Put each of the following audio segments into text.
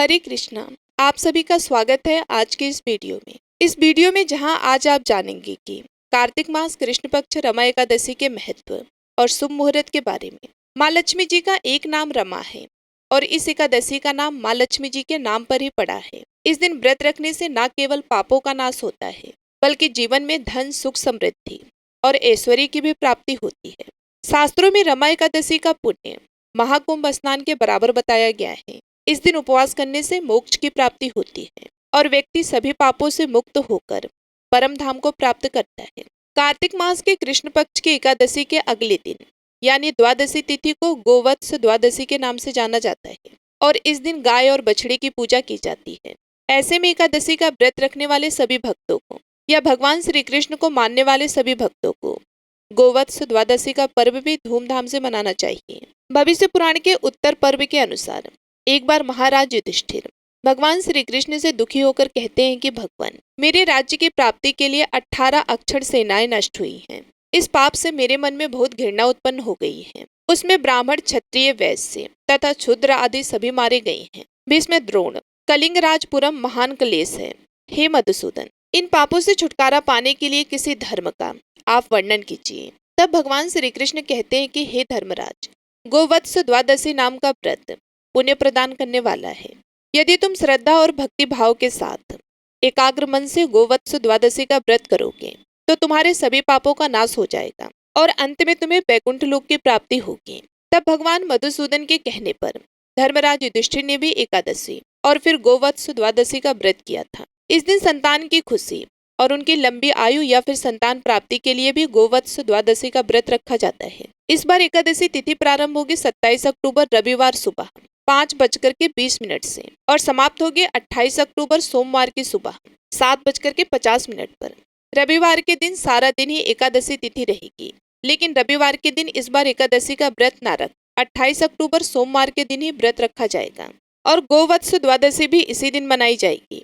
हरे कृष्णा। आप सभी का स्वागत है आज के इस वीडियो में। इस वीडियो में जहां आज आप जानेंगे कि कार्तिक मास कृष्ण पक्ष रमा एकादशी के महत्व और शुभ मुहूर्त के बारे में। माँ लक्ष्मी जी का एक नाम रमा है और इस एकादशी का नाम माँ लक्ष्मी जी के नाम पर ही पड़ा है। इस दिन व्रत रखने से न केवल पापों का नाश होता है बल्कि जीवन में धन, सुख, समृद्धि और ऐश्वर्य की भी प्राप्ति होती है। शास्त्रों में रमा एकादशी का पुण्य महाकुंभ स्नान के बराबर बताया गया है। इस दिन उपवास करने से मोक्ष की प्राप्ति होती है और व्यक्ति सभी पापों से मुक्त होकर परम धाम को प्राप्त करता है। कार्तिक मास के कृष्ण पक्ष की एकादशी के अगले दिन यानी द्वादशी तिथि को गोवत्स द्वादशी के नाम से जाना जाता है और इस दिन गाय और बछड़े की पूजा की जाती है। ऐसे में एकादशी का व्रत रखने वाले सभी भक्तों को या भगवान श्री कृष्ण को मानने वाले सभी भक्तों को गोवत्स द्वादशी का पर्व भी धूमधाम से मनाना चाहिए। भविष्य पुराण के उत्तर पर्व के अनुसार एक बार महाराज युधिष्ठिर भगवान श्री कृष्ण से दुखी होकर कहते हैं कि भगवान, मेरे राज्य की प्राप्ति के लिए 18 अक्षर सेनाएं नष्ट हुई हैं। इस पाप से मेरे मन में बहुत घृणा उत्पन्न हो गई है। उसमें ब्राह्मण, क्षत्रिय, वैश्य तथा क्षुद्र आदि सभी मारे गए हैं। भीष्म, द्रोण, कलिंग राजपुरम महान क्लेश है। हे मधुसूदन, इन पापों से छुटकारा पाने के लिए किसी धर्म का आप वर्णन कीजिए। तब भगवान श्री कृष्ण कहते हैं कि हे धर्मराज, गोवत्स द्वादशी नाम का व्रत पुण्य प्रदान करने वाला है। यदि तुम श्रद्धा और भक्ति भाव के साथ एकाग्र मन से गोवत्स द्वादशी का व्रत करोगे तो तुम्हारे सभी पापों का नाश हो जाएगा और अंत में तुम्हें वैकुंठ लोक की प्राप्ति होगी। तब भगवान मधुसूदन के कहने पर धर्मराज युधिष्ठिर ने भी एकादशी और फिर गोवत्स द्वादशी का व्रत किया था। इस दिन संतान की खुशी और उनकी लंबी आयु या फिर संतान प्राप्ति के लिए भी गोवत्स द्वादशी का व्रत रखा जाता है। इस बार एकादशी तिथि प्रारंभ होगी 27 अक्टूबर रविवार सुबह 5:20 से और समाप्त होगी 28 अक्टूबर सोमवार की सुबह 7:50 पर। रविवार के दिन सारा दिन ही एकादशी तिथि रहेगी, लेकिन रविवार के दिन इस बार एकादशी का व्रत न रख 28 अक्टूबर सोमवार के दिन ही व्रत रखा जाएगा और गोवत्स द्वादशी भी इसी दिन मनाई जाएगी,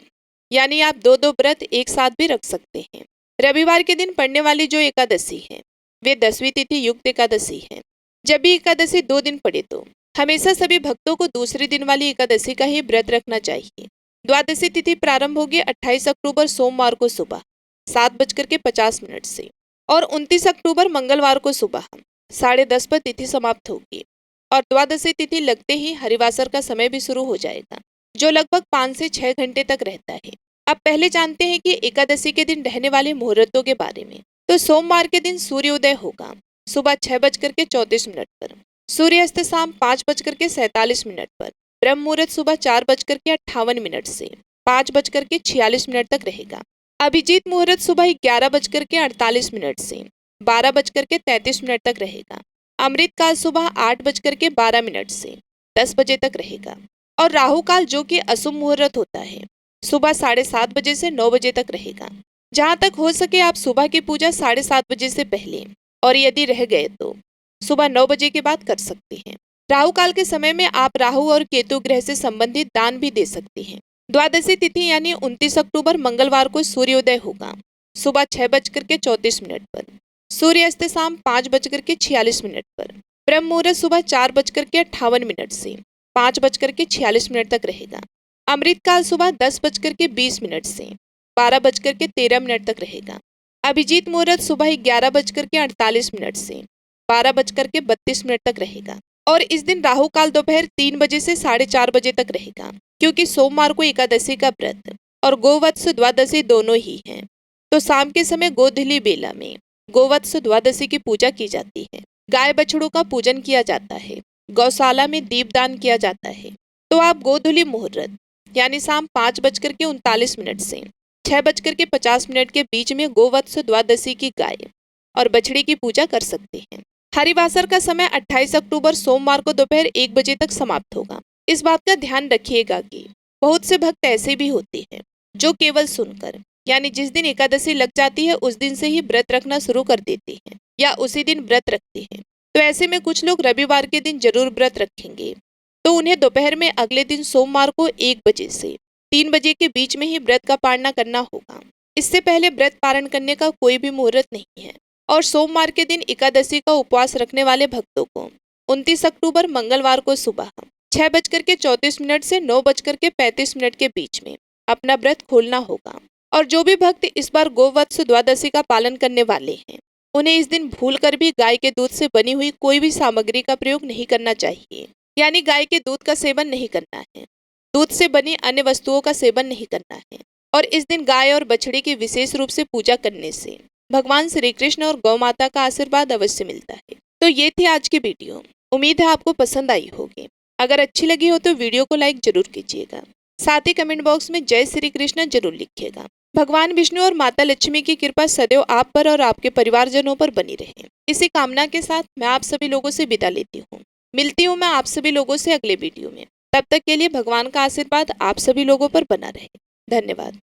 यानी आप दो व्रत एक साथ भी रख सकते हैं। रविवार के दिन पड़ने वाली जो एकादशी है वे 10वीं तिथि युक्त एकादशी है। जब भी एकादशी 2 दिन पड़े तो हमेशा सभी भक्तों को दूसरे दिन वाली एकादशी का ही व्रत रखना चाहिए। द्वादशी तिथि प्रारंभ होगी 28 अक्टूबर सोमवार को सुबह 7:50 से और 29 अक्टूबर मंगलवार को सुबह 10:30 पर तिथि समाप्त होगी और द्वादशी तिथि लगते ही हरिवासर का समय भी शुरू हो जाएगा, जो लगभग 5 से 6 घंटे तक रहता है। अब पहले जानते हैं कि एकादशी के दिन रहने वाले मुहूर्तों के बारे में। तो सोमवार के दिन सूर्योदय होगा सुबह 6:34 पर, सूर्यास्त शाम 5:47 पर, ब्रह्म मुहूर्त सुबह 4:58 से 5:46 तक रहेगा। अभिजीत मुहूर्त सुबह 11:48 से 12:33 तक रहेगा। अमृत काल सुबह 8:12 से 10 बजे तक रहेगा और राहु काल, जो कि अशुभ मुहूर्त होता है, सुबह 7:30 बजे से 9 बजे तक रहेगा। जहाँ तक हो सके आप सुबह की पूजा 7:30 बजे से पहले और यदि रह गए तो सुबह 9 बजे के बाद कर सकते हैं। राहु काल के समय में आप राहु और केतु ग्रह से संबंधित दान भी दे सकते हैं। द्वादशी तिथि यानी 29 अक्टूबर मंगलवार को सूर्योदय होगा सुबह 6:34 पर, सूर्यास्त शाम 5:46 पर, ब्रह्म मुहूर्त सुबह 4:58 से 5:46 तक रहेगा। अमृत काल सुबह 10:20 से 12:13 तक रहेगा। अभिजीत मुहूर्त सुबह 11:48 से 12:32 तक रहेगा और इस दिन राहु काल दोपहर 3 बजे से 4:30 बजे तक रहेगा, क्योंकि सोमवार को एकादशी का व्रत और गोवत्स द्वादशी दोनों ही हैं। तो शाम के समय गोधूली बेला में गोवत्स द्वादशी की पूजा की जाती है। गाय बछड़ों का पूजन किया जाता है, गौशाला में दीपदान किया जाता है। तो आप गोधूली मुहूर्त यानी शाम 5:39 से 6:50 के बीच में गोवत्स द्वादशी की गाय और बछड़ी की पूजा कर सकते हैं। हरिवासर का समय 28 अक्टूबर सोमवार को दोपहर 1 बजे तक समाप्त होगा। इस बात का ध्यान रखिएगा कि बहुत से भक्त ऐसे भी होते हैं जो केवल सुनकर, यानी जिस दिन एकादशी लग जाती है उस दिन से ही व्रत रखना शुरू कर देते हैं या उसी दिन व्रत रखते हैं। तो ऐसे में कुछ लोग रविवार के दिन जरूर व्रत रखेंगे, तो उन्हें दोपहर में अगले दिन सोमवार को 1 बजे से 3 बजे के बीच में ही व्रत का पालना करना होगा। इससे पहले व्रत पारण करने का कोई भी मुहूर्त नहीं है। और सोमवार के दिन एकादशी का उपवास रखने वाले भक्तों को 29 अक्टूबर मंगलवार को सुबह 6:34 से 9:35 के बीच में अपना व्रत खोलना होगा। और जो भी भक्त इस बार गोवत्स द्वादशी का पालन करने वाले हैं, उन्हें इस दिन भूलकर भी गाय के दूध से बनी हुई कोई भी सामग्री का प्रयोग नहीं करना चाहिए। यानी गाय के दूध का सेवन नहीं करना है, दूध से बनी अन्य वस्तुओं का सेवन नहीं करना है। और इस दिन गाय और बछड़ी की विशेष रूप से पूजा करने से भगवान श्री कृष्ण और गौ माता का आशीर्वाद अवश्य मिलता है। तो ये थी आज की वीडियो। उम्मीद है आपको पसंद आई होगी। अगर अच्छी लगी हो तो वीडियो को लाइक जरूर कीजिएगा। साथ ही कमेंट बॉक्स में जय श्री कृष्ण जरूर लिखिएगा। भगवान विष्णु और माता लक्ष्मी की कृपा सदैव आप पर और आपके परिवारजनों पर बनी रहे, इसी कामना के साथ मैं आप सभी लोगों से विदा लेती हूँ। मिलती हूँ मैं आप सभी लोगों से अगले वीडियो में। तब तक के लिए भगवान का आशीर्वाद आप सभी लोगों पर बना रहे। धन्यवाद।